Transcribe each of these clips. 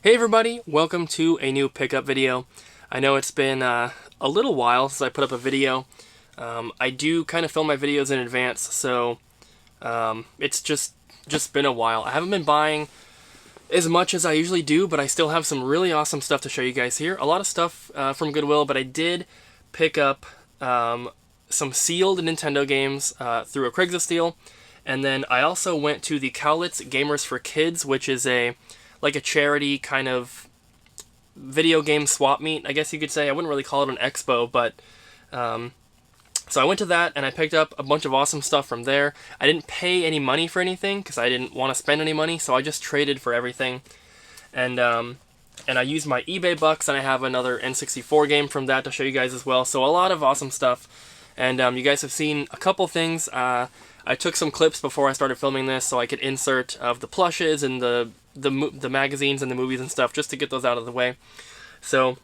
Hey everybody, welcome to a new pickup video. I know it's been a little while since I put up a video. I do kind of film my videos in advance, so it's just been a while. I haven't been buying as much as I usually do, but I still have some really awesome stuff to show you guys here. A lot of stuff from Goodwill, but I did pick up some sealed Nintendo games through a Craigslist deal, and then I also went to the Cowlitz Gamers for Kids, which is like a charity kind of video game swap meet, I guess you could say. I wouldn't really call it an expo, but so I went to that and I picked up a bunch of awesome stuff from there. I didn't pay any money for anything because I didn't want to spend any money, so I just traded for everything. And I used my eBay bucks, and I have another N64 game from that to show you guys as well. So a lot of awesome stuff. And you guys have seen a couple things. I took some clips before I started filming this so I could insert of the plushes and the magazines and the movies and stuff, just to get those out of the way. So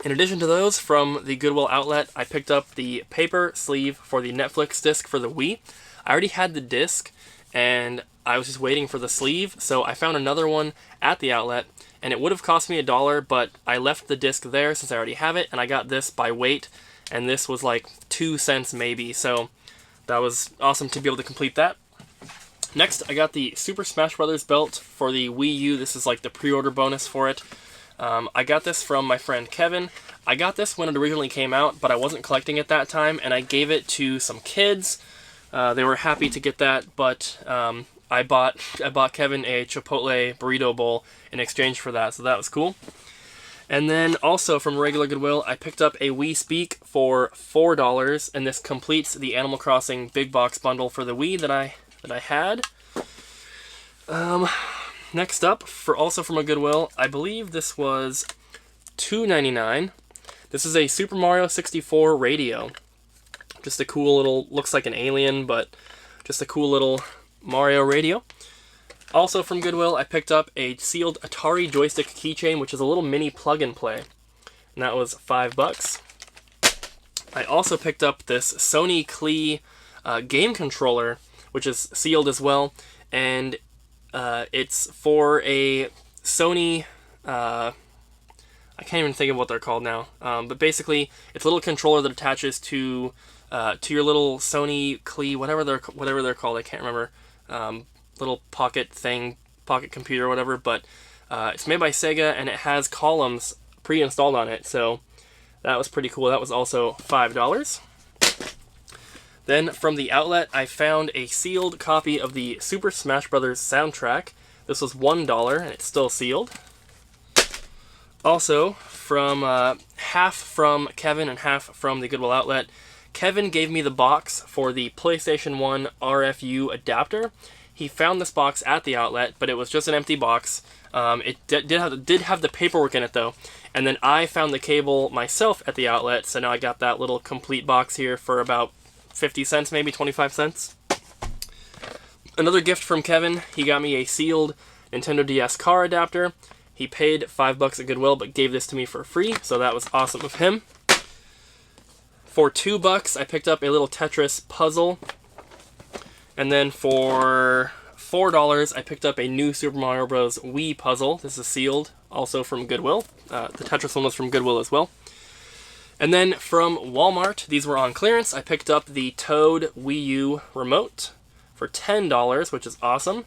in addition to those, from the Goodwill outlet, I picked up the paper sleeve for the Netflix disc for the Wii. I already had the disc and I was just waiting for the sleeve, so I found another one at the outlet, and it would have cost me $1, but I left the disc there since I already have it, and I got this by weight, and this was like 2 cents maybe, so that was awesome to be able to complete that. Next, I got the Super Smash Bros. Belt for the Wii U. This is like the pre-order bonus for it. I got this from my friend Kevin. I got this when it originally came out, but I wasn't collecting at that time, and I gave it to some kids. They were happy to get that, but I bought Kevin a Chipotle burrito bowl in exchange for that, so that was cool. And then also from regular Goodwill, I picked up a Wii Speak for $4, and this completes the Animal Crossing big box bundle for the Wii that I had. Next up, also from a Goodwill, I believe this was $2.99. This is a Super Mario 64 radio. Just a cool little, looks like an alien, but just a cool little Mario radio. Also from Goodwill, I picked up a sealed Atari joystick keychain, which is a little mini plug-and-play, and that was $5. I also picked up this Sony Klee game controller, which is sealed as well, and it's for a Sony, I can't even think of what they're called now, but basically it's a little controller that attaches to your little Sony Klee, whatever they're called, I can't remember, little pocket computer or whatever, but it's made by Sega, and it has columns pre-installed on it, so that was pretty cool. That was also $5. Then from the outlet, I found a sealed copy of the Super Smash Bros. Soundtrack. This was $1, and it's still sealed. Also, from half from Kevin and half from the Goodwill outlet, Kevin gave me the box for the PlayStation 1 RFU adapter. He found this box at the outlet, but it was just an empty box. It did have the paperwork in it, though. And then I found the cable myself at the outlet, so now I got that little complete box here for about 50 cents, maybe 25 cents. Another gift from Kevin, he got me a sealed Nintendo DS car adapter. He paid $5 at Goodwill, but gave this to me for free, so that was awesome of him. For $2, I picked up a little Tetris puzzle. And then for $4, I picked up a new Super Mario Bros. Wii puzzle. This is sealed, also from Goodwill. The Tetris one was from Goodwill as well. And then from Walmart, these were on clearance, I picked up the Toad Wii U remote for $10, which is awesome.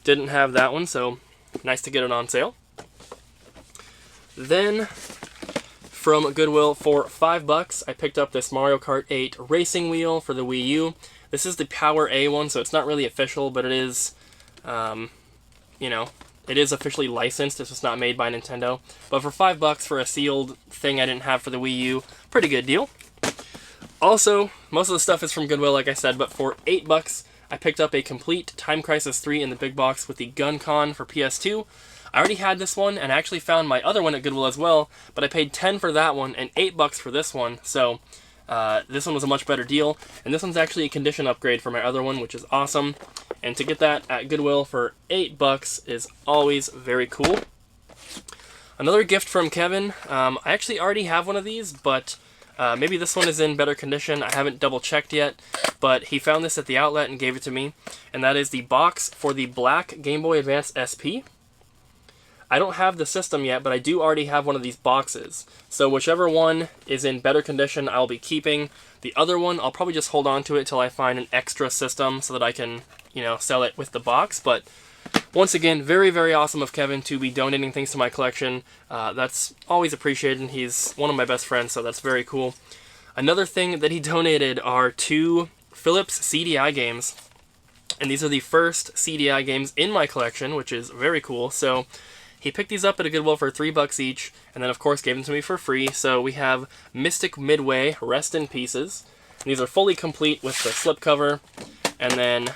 Didn't have that one, so nice to get it on sale. Then from Goodwill for $5, I picked up this Mario Kart 8 racing wheel for the Wii U. This is the Power A one, so it's not really official, but it is, it is officially licensed. It's just not made by Nintendo. But for $5 for a sealed thing I didn't have for the Wii U, pretty good deal. Also, most of the stuff is from Goodwill, like I said, but for $8, I picked up a complete Time Crisis 3 in the big box with the Gun Con for PS2. I already had this one, and I actually found my other one at Goodwill as well, but I paid $10 for that one and $8 for this one, so this one was a much better deal, and this one's actually a condition upgrade for my other one, which is awesome. And to get that at Goodwill for $8 is always very cool. Another gift from Kevin. I actually already have one of these, but maybe this one is in better condition. I haven't double checked yet, but he found this at the outlet and gave it to me. And that is the box for the black Game Boy Advance SP. I don't have the system yet, but I do already have one of these boxes. So whichever one is in better condition, I'll be keeping. The other one, I'll probably just hold on to it till I find an extra system so that I can, you know, sell it with the box. But once again, very, very awesome of Kevin to be donating things to my collection. That's always appreciated. He's one of my best friends, so that's very cool. Another thing that he donated are 2 Philips CDI games. And these are the first CDI games in my collection, which is very cool. So he picked these up at a Goodwill for $3 each, and then of course gave them to me for free. So we have Mystic Midway, Rest in Pieces. And these are fully complete with the slipcover, and then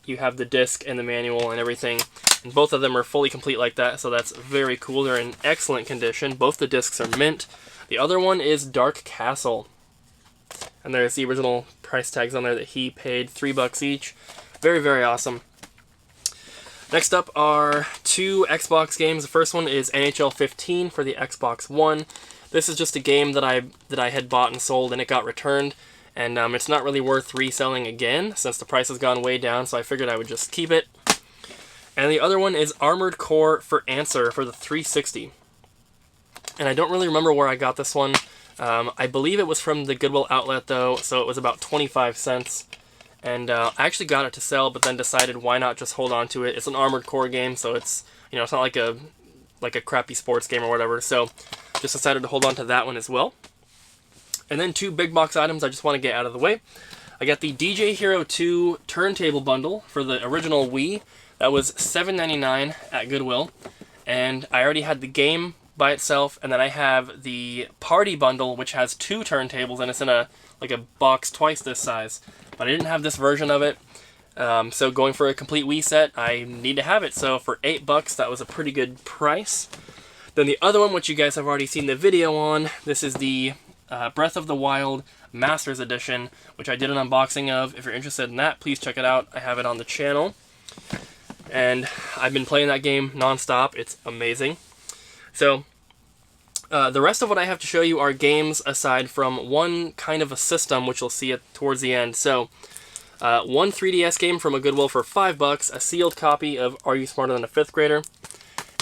you have the disc and the manual and everything. And both of them are fully complete like that, so that's very cool. They're in excellent condition. Both the discs are mint. The other one is Dark Castle. And there's the original price tags on there that he paid $3 each. Very, very awesome. Next up are 2 Xbox games. The first one is NHL 15 for the Xbox One. This is just a game that I had bought and sold, and it got returned. And it's not really worth reselling again since the price has gone way down, so I figured I would just keep it. And the other one is Armored Core for Answer for the 360. And I don't really remember where I got this one. I believe it was from the Goodwill outlet though, so it was about 25 cents. And I actually got it to sell, but then decided why not just hold on to it. It's an Armored Core game, so it's, you know, it's not like a crappy sports game or whatever. So just decided to hold on to that one as well. And then 2 big box items I just want to get out of the way. I got the DJ Hero 2 turntable bundle for the original Wii. That was $7.99 at Goodwill. And I already had the game by itself, and then I have the party bundle, which has 2 turntables, and it's in a box twice this size. But I didn't have this version of it, so going for a complete Wii set, I need to have it. So for $8, that was a pretty good price. Then the other one, which you guys have already seen the video on, this is the Breath of the Wild Masters Edition, which I did an unboxing of. If you're interested in that, please check it out. I have it on the channel. And I've been playing that game non-stop. It's amazing. So, the rest of what I have to show you are games aside from one kind of a system, which you'll see towards the end. So, one 3DS game from a Goodwill for $5, a sealed copy of Are You Smarter Than a 5th Grader?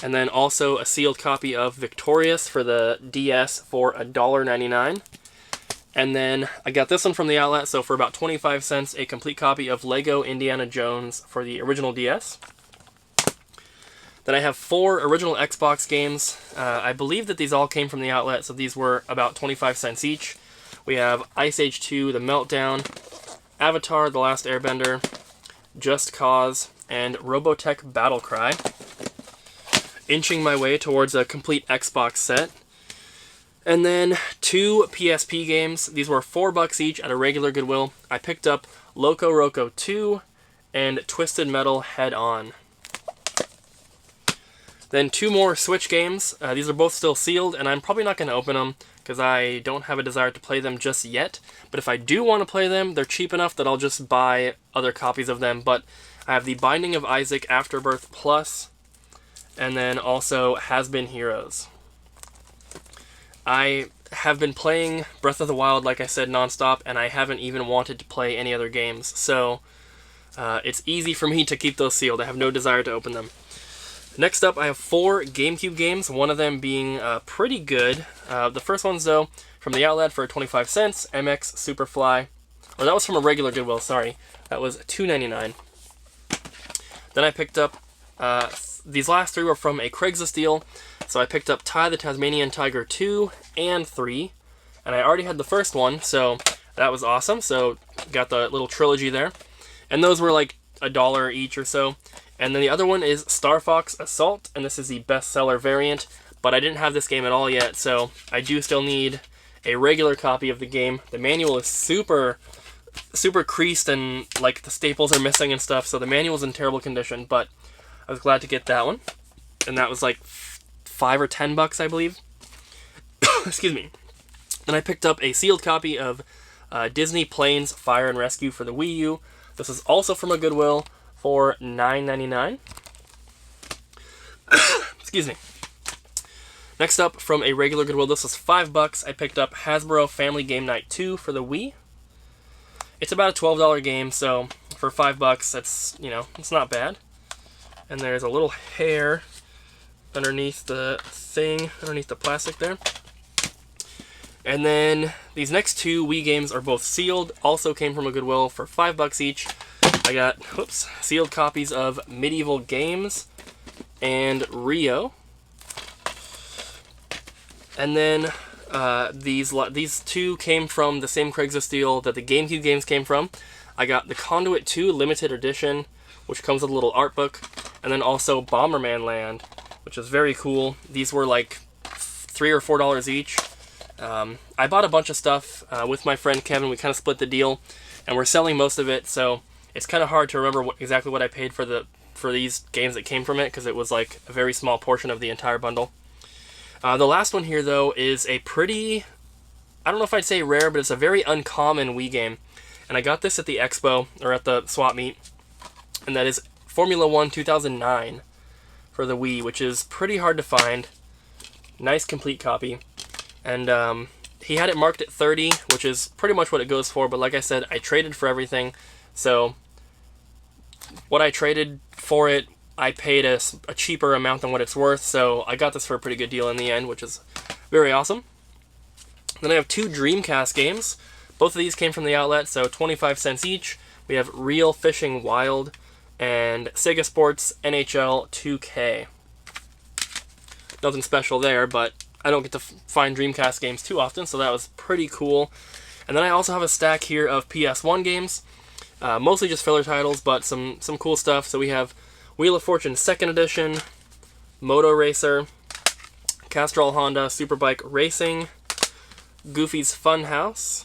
And then also a sealed copy of Victorious for the DS for $1.99. And then I got this one from the outlet, so for about 25 cents, a complete copy of Lego Indiana Jones for the original DS. Then I have 4 original Xbox games. I believe that these all came from the outlet, so these were about 25 cents each. We have Ice Age 2, The Meltdown, Avatar, The Last Airbender, Just Cause, and Robotech Battle Cry. Inching my way towards a complete Xbox set. And then 2 PSP games. These were $4 each at a regular Goodwill. I picked up Loco Roco 2 and Twisted Metal Head On. Then 2 more Switch games. These are both still sealed, and I'm probably not going to open them because I don't have a desire to play them just yet. But if I do want to play them, they're cheap enough that I'll just buy other copies of them. But I have The Binding of Isaac Afterbirth Plus, and then also Has Been Heroes. I have been playing Breath of the Wild, like I said, non-stop, and I haven't even wanted to play any other games. So it's easy for me to keep those sealed. I have no desire to open them. Next up, I have 4 GameCube games, one of them being pretty good. The first one's, though, from the outlet for 25 cents, MX Superfly. Or that was from a regular Goodwill, sorry. That was $2.99. Then I picked up, these last 3 were from a Craigslist deal. So I picked up Ty the Tasmanian Tiger 2 and 3. And I already had the first one, so that was awesome. So got the little trilogy there. And those were like $1 each or so. And then the other one is Star Fox Assault, and this is the bestseller variant, but I didn't have this game at all yet, so I do still need a regular copy of the game. The manual is super creased, and like the staples are missing and stuff, so the manual's in terrible condition, but I was glad to get that one. And that was like $5 or $10, I believe. Excuse me. Then I picked up a sealed copy of Disney Planes Fire and Rescue for the Wii U. This is also from a Goodwill for $9.99. Excuse me. Next up, from a regular Goodwill, this was $5. I picked up Hasbro Family Game Night 2 for the Wii. It's about a $12 game, so for $5, that's, you know, it's not bad. And there's a little hair underneath the thing, underneath the plastic there. And then these next two Wii games are both sealed, also came from a Goodwill for $5 each. I got, sealed copies of Medieval Games and Rio. And then these two came from the same Craigslist deal that the GameCube games came from. I got the Conduit 2 Limited Edition, which comes with a little art book, and then also Bomberman Land, which is very cool. These were like $3 or $4 each. I bought a bunch of stuff with my friend Kevin. We kind of split the deal, and we're selling most of it, so it's kind of hard to remember exactly what I paid for these games that came from it, because it was like a very small portion of the entire bundle. The last one here, though, is a pretty, I don't know if I'd say rare, but it's a very uncommon Wii game. And I got this at the expo, or at the swap meet, and that is Formula 1 2009 for the Wii, which is pretty hard to find. Nice complete copy. And he had it marked at 30, which is pretty much what it goes for, but like I said, I traded for everything, so what I traded for it, I paid a cheaper amount than what it's worth, so I got this for a pretty good deal in the end, which is very awesome. Then I have two Dreamcast games. Both of these came from the outlet, so 25 cents each. We have Real Fishing Wild and Sega Sports NHL 2K. Nothing special there, but I don't get to find Dreamcast games too often, so that was pretty cool. And then I also have a stack here of PS1 games, mostly just filler titles, but some cool stuff. So we have Wheel of Fortune 2nd Edition, Moto Racer, Castrol Honda Superbike Racing, Goofy's Fun House,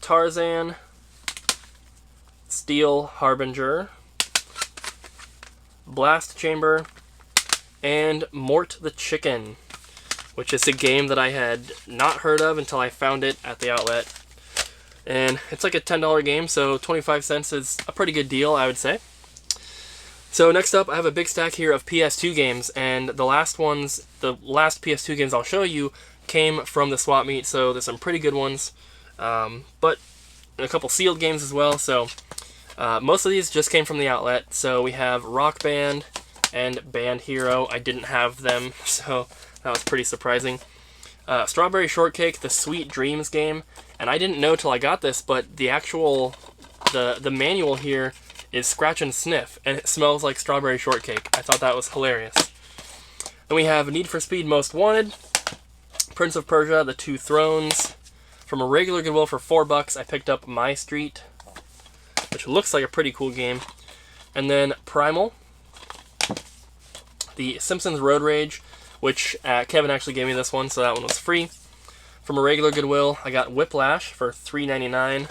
Tarzan, Steel Harbinger, Blast Chamber, and Mort the Chicken, which is a game that I had not heard of until I found it at the outlet. And it's like a $10 game, so 25 cents is a pretty good deal, I would say. So next up, I have a big stack here of PS2 games, and the last PS2 games I'll show you came from the swap meet, so there's some pretty good ones, but a couple sealed games as well. So most of these just came from the outlet. So we have Rock Band and Band Hero. I didn't have them, so that was pretty surprising. Strawberry Shortcake, the Sweet Dreams game, and I didn't know till I got this, but the actual the manual here is scratch and sniff, and it smells like strawberry shortcake. I thought that was hilarious. Then we have Need for Speed Most Wanted, Prince of Persia, The Two Thrones. From a regular Goodwill for $4, I picked up My Street, which looks like a pretty cool game. And then Primal, The Simpsons Road Rage, which Kevin actually gave me this one, so that one was free. From a regular Goodwill, I got Whiplash for $3.99.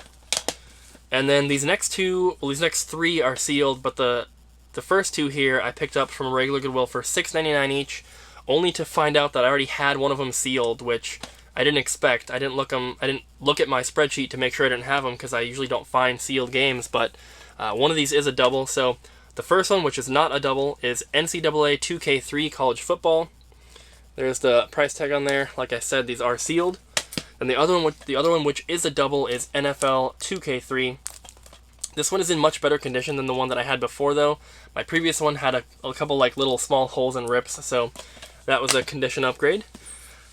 And then these next three are sealed, but the first two here I picked up from a regular Goodwill for $6.99 each, only to find out that I already had one of them sealed, which I didn't expect. I didn't look at my spreadsheet to make sure I didn't have them, because I usually don't find sealed games, but one of these is a double. So the first one, which is not a double, is NCAA 2K3 College Football. There's the price tag on there. Like I said, these are sealed. And the other one, which is a double, is NFL 2K3. This one is in much better condition than the one that I had before, though. My previous one had a couple like little small holes and rips, so that was a condition upgrade.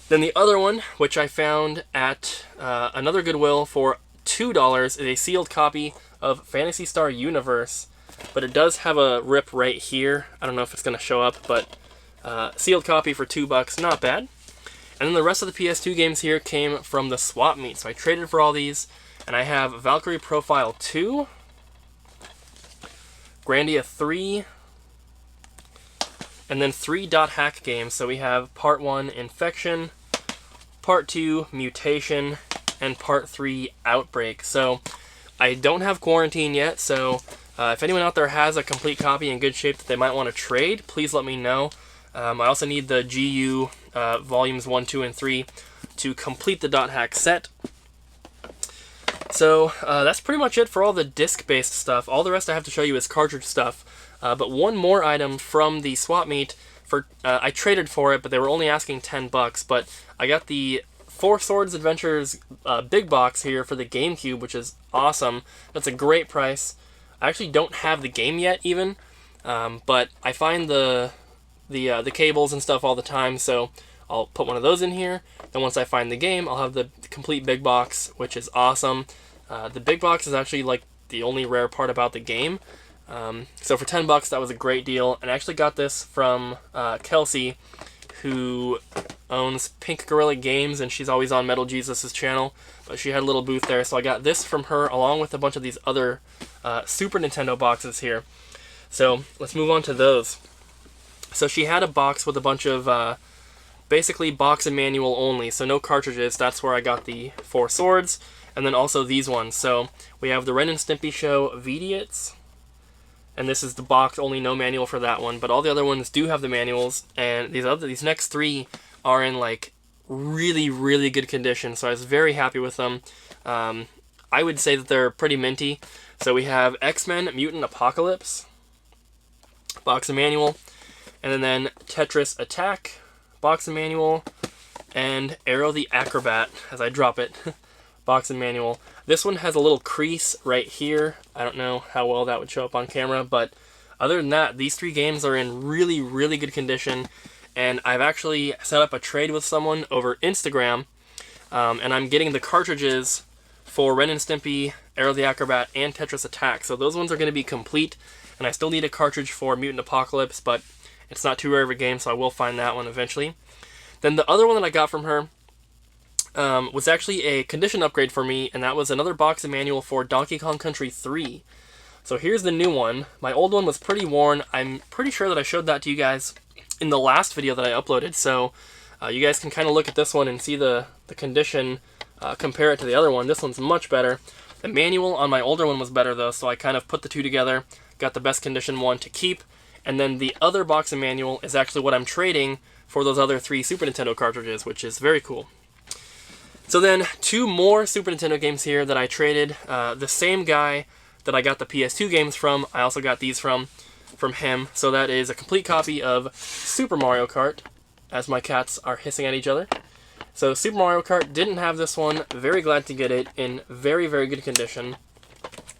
Then the other one, which I found at another Goodwill for $2, is a sealed copy of Phantasy Star Universe, but it does have a rip right here. I don't know if it's going to show up, but sealed copy for $2, not bad. And then the rest of the PS2 games here came from the swap meet, so I traded for all these, and I have Valkyrie Profile 2, Grandia 3, and then 3 dot hack games. So we have Part 1 Infection, Part 2 Mutation, and Part 3 Outbreak. So I don't have Quarantine yet, so if anyone out there has a complete copy in good shape that they might want to trade, please let me know. I also need the GU volumes 1, 2, and 3 to complete the dot hack set. So that's pretty much it for all the disc-based stuff. All the rest I have to show you is cartridge stuff. But one more item from the swap meet, I traded for it, but they were only asking $10. But I got the Four Swords Adventures big box here for the GameCube, which is awesome. That's a great price. I actually don't have the game yet, even, but I find the the cables and stuff all the time, so I'll put one of those in here. Then once I find the game, I'll have the complete big box, which is awesome. The big box is actually like the only rare part about the game. So for $10, that was a great deal. And I actually got this from Kelsey, who owns Pink Gorilla Games, and she's always on Metal Jesus' channel. But she had a little booth there, so I got this from her along with a bunch of these other Super Nintendo boxes here. So let's move on to those. So she had a box with a bunch of basically box and manual only, so no cartridges. That's where I got the 4 swords, and then also these ones. So we have the Ren and Stimpy Show Veediots, and this is the box only, no manual for that one. But all the other ones do have the manuals, and these next 3 are in like really, really good condition. So I was very happy with them. I would say that they're pretty minty. So we have X-Men Mutant Apocalypse, box and manual, and then Tetris Attack, box and manual, and Arrow the Acrobat, as I drop it, box and manual. This one has a little crease right here. I don't know how well that would show up on camera, but other than that, these 3 games are in really, really good condition, and I've actually set up a trade with someone over Instagram, and I'm getting the cartridges for Ren and Stimpy, Arrow the Acrobat, and Tetris Attack. So those ones are going to be complete, and I still need a cartridge for Mutant Apocalypse, but it's not too rare of a game, so I will find that one eventually. Then the other one that I got from her was actually a condition upgrade for me, and that was another box and manual for Donkey Kong Country 3. So here's the new one. My old one was pretty worn. I'm pretty sure that I showed that to you guys in the last video that I uploaded, so you guys can kind of look at this one and see the condition, compare it to the other one. This one's much better. The manual on my older one was better though, so I kind of put the 2 together, got the best condition one to keep, and then the other box and manual is actually what I'm trading for those other 3 Super Nintendo cartridges, which is very cool. So then 2 more Super Nintendo games here that I traded. The same guy that I got the PS2 games from, I also got these from him. So that is a complete copy of Super Mario Kart, as my cats are hissing at each other. So Super Mario Kart didn't have this one. Very glad to get it in very, very good condition.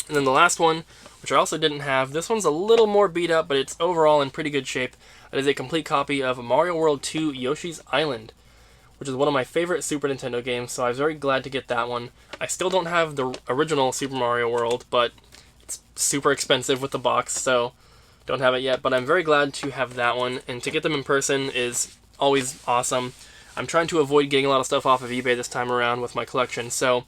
And then the last one, which I also didn't have, this one's a little more beat up, but it's overall in pretty good shape. It is a complete copy of Mario World 2 Yoshi's Island, which is one of my favorite Super Nintendo games, so I was very glad to get that one. I still don't have the original Super Mario World, but it's super expensive with the box, so don't have it yet. But I'm very glad to have that one, and to get them in person is always awesome. I'm trying to avoid getting a lot of stuff off of eBay this time around with my collection, so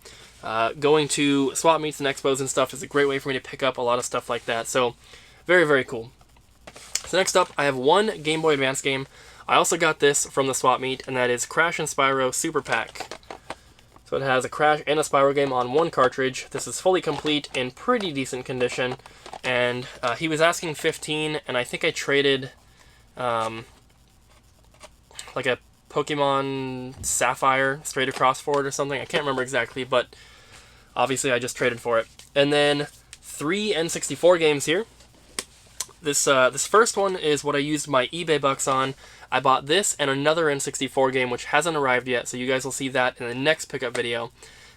going to swap meets and expos and stuff is a great way for me to pick up a lot of stuff like that. So very, very cool. So next up, I have one Game Boy Advance game. I also got this from the swap meet, and that is Crash and Spyro Super Pack. So it has a Crash and a Spyro game on one cartridge. This is fully complete in pretty decent condition, and he was asking $15, and I think I traded like a Pokemon Sapphire straight across for it or something. I can't remember exactly, but obviously I just traded for it. And then 3 N64 games here. This first one is what I used my eBay bucks on. I bought this and another N64 game which hasn't arrived yet, so you guys will see that in the next pickup video.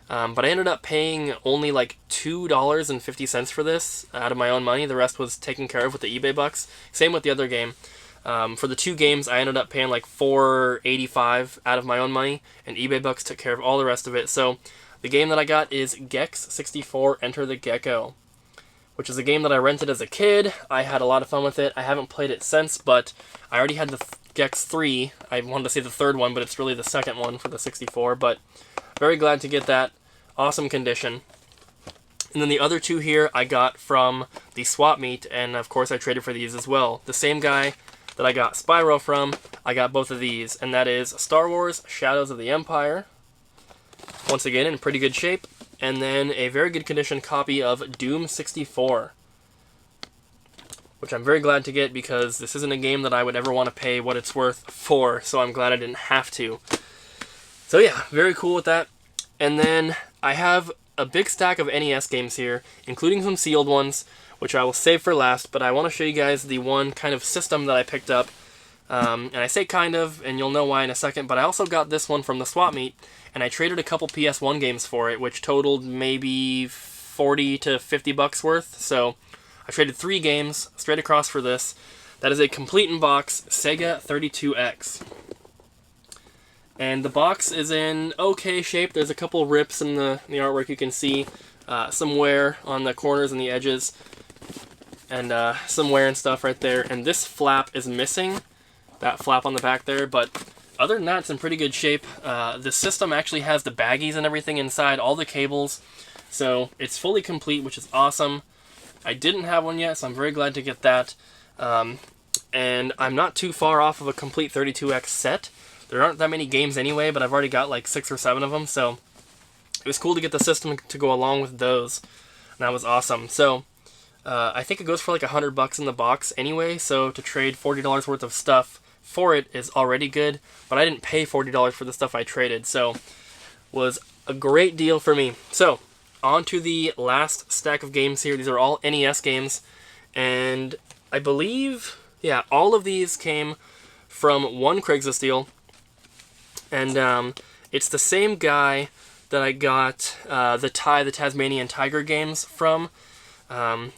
But I ended up paying only like $2.50 for this out of my own money. The rest was taken care of with the eBay bucks. Same with the other game. For the 2 games, I ended up paying like $4.85 out of my own money, and eBay bucks took care of all the rest of it. So the game that I got is Gex 64 Enter the Gecko, which is a game that I rented as a kid. I had a lot of fun with it. I haven't played it since, but I already had the Gex 3. I wanted to say the third one, but it's really the second one for the 64. But very glad to get that. Awesome condition. And then the other 2 here I got from the swap meet, and of course I traded for these as well. The same guy that I got Spyro from, I got both of these, and that is Star Wars Shadows of the Empire. Once again, in pretty good shape. And then a very good condition copy of Doom 64, which I'm very glad to get because this isn't a game that I would ever want to pay what it's worth for, so I'm glad I didn't have to. So yeah, very cool with that. And then I have a big stack of NES games here, including some sealed ones, which I will save for last, but I want to show you guys the one kind of system that I picked up. And I say kind of, and you'll know why in a second, but I also got this one from the swap meet, and I traded a couple PS1 games for it, which totaled maybe 40 to 50 bucks worth. So I traded 3 games straight across for this. That is a complete in box Sega 32X. And the box is in okay shape. There's a couple rips in the artwork you can see. Some wear on the corners and the edges. And some wear and stuff right there. And this flap is missing. That flap on the back there. But other than that, it's in pretty good shape. The system actually has the baggies and everything inside. All the cables. So it's fully complete, which is awesome. I didn't have one yet, so I'm very glad to get that. And I'm not too far off of a complete 32X set. There aren't that many games anyway, but I've already got like 6 or 7 of them, so it was cool to get the system to go along with those. And that was awesome. So I think it goes for like $100 in the box anyway, so to trade $40 worth of stuff for it is already good, but I didn't pay $40 for the stuff I traded, so was a great deal for me. So on to the last stack of games here. These are all NES games, and I believe, yeah, all of these came from one Craigslist deal. And it's the same guy that I got the Tasmanian Tiger games from.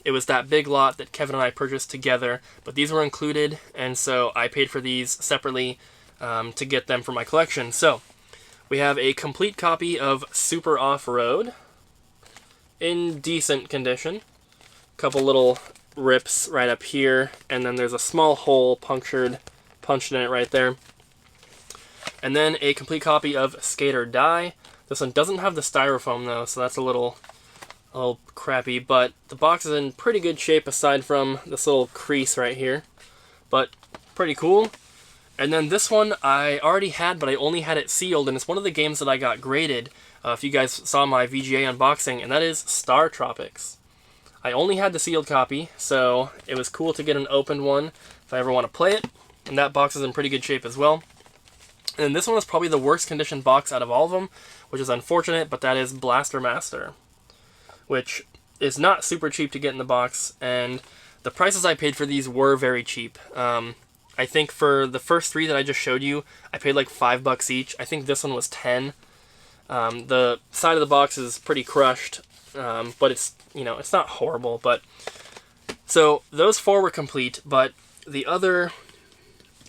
It was that big lot that Kevin and I purchased together, but these were included, and so I paid for these separately to get them for my collection. So we have a complete copy of Super Off-Road in decent condition. Couple little rips right up here, and then there's a small hole punched in it right there. And then a complete copy of Skate or Die. This one doesn't have the styrofoam though, so that's a little crappy, but the box is in pretty good shape aside from this little crease right here. But pretty cool. And then this one I already had, but I only had it sealed, and it's one of the games that I got graded, if you guys saw my VGA unboxing, and that is Star Tropics. I only had the sealed copy, so it was cool to get an opened one if I ever want to play it, and that box is in pretty good shape as well. And this one is probably the worst conditioned box out of all of them, which is unfortunate, but that is Blaster Master, which is not super cheap to get in the box, and the prices I paid for these were very cheap. I think for the first 3 that I just showed you, I paid like $5 each. I think this one was 10. The side of the box is pretty crushed, but it's, you know, it's not horrible. But so those 4 were complete, but the other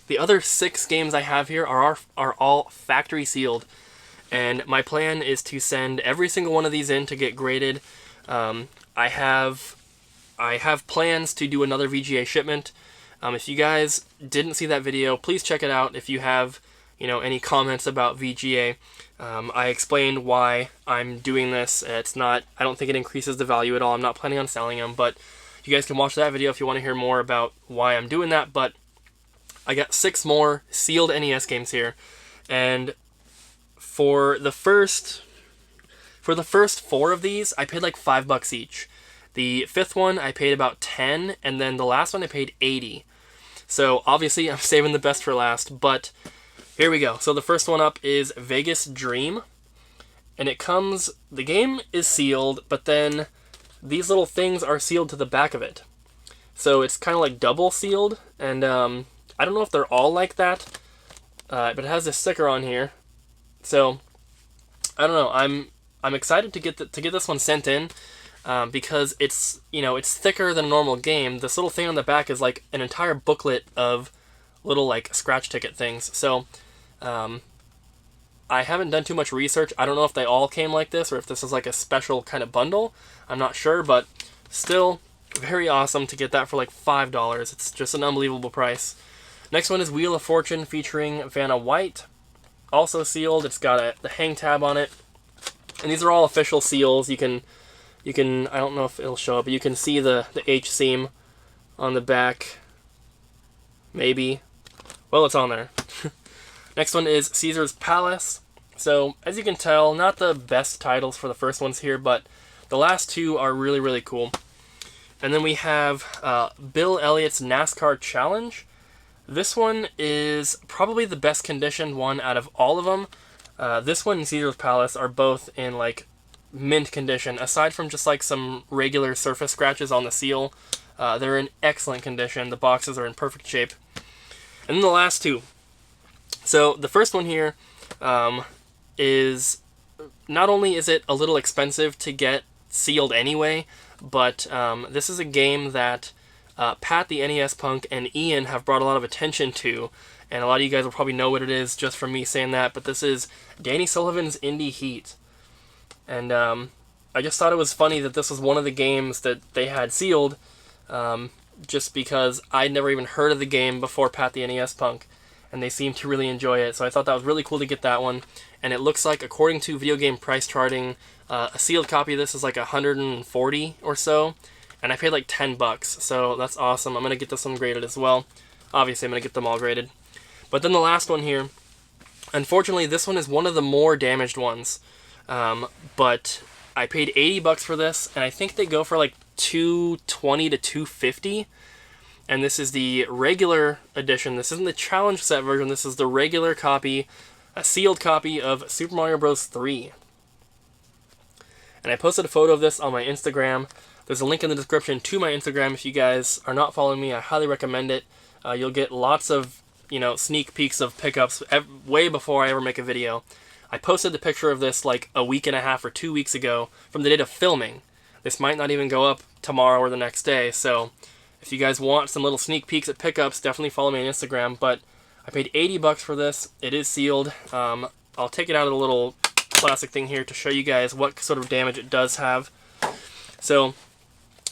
6 games I have here are all factory sealed, and my plan is to send every single one of these in to get graded. I have plans to do another VGA shipment. If you guys didn't see that video, please check it out. If you have, you know, any comments about VGA, I explained why I'm doing this. It's not, I don't think it increases the value at all. I'm not planning on selling them, but you guys can watch that video if you want to hear more about why I'm doing that. But I got 6 more sealed NES games here, and for the first 4 of these, I paid like $5 each. The 5th one I paid about 10, and then the last one I paid 80. So obviously I'm saving the best for last, but here we go. So the first one up is Vegas Dream, and it comes, the game is sealed, but then these little things are sealed to the back of it. So it's kind of like double sealed, and I don't know if they're all like that, but it has this sticker on here. So I don't know. I'm excited to get this one sent in, because it's, you know, it's thicker than a normal game. This little thing on the back is like an entire booklet of little like scratch ticket things. So I haven't done too much research. I don't know if they all came like this or if this is like a special kind of bundle. I'm not sure, but still very awesome to get that for like $5. It's just an unbelievable price. Next one is Wheel of Fortune featuring Vanna White, also sealed. It's got the hang tab on it, and these are all official seals. You can I don't know if it'll show up, but you can see the H seam on the back. Maybe. Well, it's on there. Next one is Caesar's Palace. So as you can tell, not the best titles for the first ones here, but the last 2 are really, really cool. And then we have Bill Elliott's NASCAR Challenge. This one is probably the best conditioned one out of all of them. This one and Caesar's Palace are both in like mint condition. Aside from just like some regular surface scratches on the seal, they're in excellent condition. The boxes are in perfect shape. And then the last 2. So the first one here is, not only is it a little expensive to get sealed anyway, but this is a game that Pat the NES Punk and Ian have brought a lot of attention to, and a lot of you guys will probably know what it is just from me saying that, but this is Danny Sullivan's Indie Heat. And I just thought it was funny that this was one of the games that they had sealed, just because I'd never even heard of the game before Pat the NES Punk, and they seemed to really enjoy it, so I thought that was really cool to get that one. And it looks like, according to video game price charting, a sealed copy of this is like $140 or so, and I paid like $10, so that's awesome. I'm going to get this one graded as well. Obviously, I'm going to get them all graded. But then the last one here, unfortunately, this one is one of the more damaged ones, but I paid $80 for this, and I think they go for like $220 to $250. And this is the regular edition. This isn't the challenge set version. This is the regular copy, a sealed copy of Super Mario Bros. 3. And I posted a photo of this on my Instagram. There's a link in the description to my Instagram. If you guys are not following me, I highly recommend it. You'll get lots of, sneak peeks of pickups way before I ever make a video. I posted the picture of this like a week and a half or 2 weeks ago from the date of filming. This might not even go up tomorrow or the next day, so if you guys want some little sneak peeks at pickups, definitely follow me on Instagram. But I paid $80 for this. It is sealed. I'll take it out of the little plastic thing here to show you guys what sort of damage it does have. So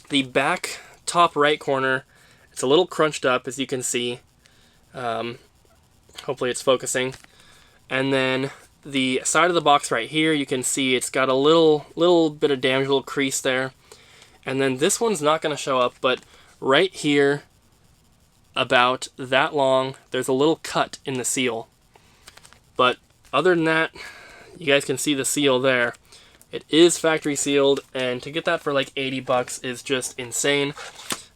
the back top right corner, it's a little crunched up, as you can see. Hopefully it's focusing. And then the side of the box right here, you can see it's got a little bit of damage, a little crease there. And then this one's not going to show up, but right here, about that long, there's a little cut in the seal. But other than that, you guys can see the seal there. It is factory sealed, and to get that for like $80 is just insane.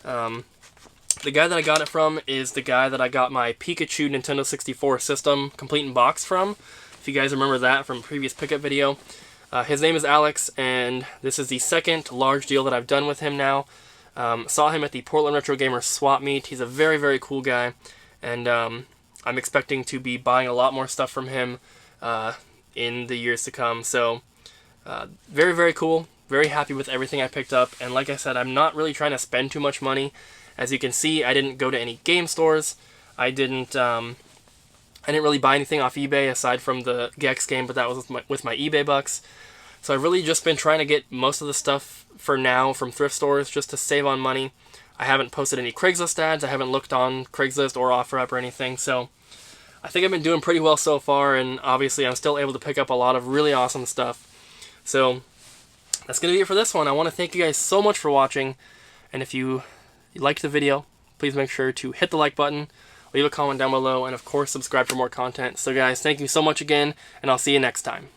The guy that I got it from is the guy that I got my Pikachu Nintendo 64 system complete in box from. If you guys remember that from a previous pickup video. His name is Alex, and this is the second large deal that I've done with him now. Saw him at the Portland Retro Gamer swap meet. He's a very, very cool guy, and I'm expecting to be buying a lot more stuff from him in the years to come. So very, very cool. Very happy with everything I picked up, and like I said, I'm not really trying to spend too much money. As you can see, I didn't go to any game stores. I didn't really buy anything off eBay aside from the Gex game, but that was with my eBay bucks. So I've really just been trying to get most of the stuff for now from thrift stores just to save on money. I haven't posted any Craigslist ads. I haven't looked on Craigslist or OfferUp or anything. So I think I've been doing pretty well so far, and obviously I'm still able to pick up a lot of really awesome stuff. So that's going to be it for this one. I want to thank you guys so much for watching, and if you liked the video, please make sure to hit the like button, leave a comment down below, and of course subscribe for more content. So guys, thank you so much again, and I'll see you next time.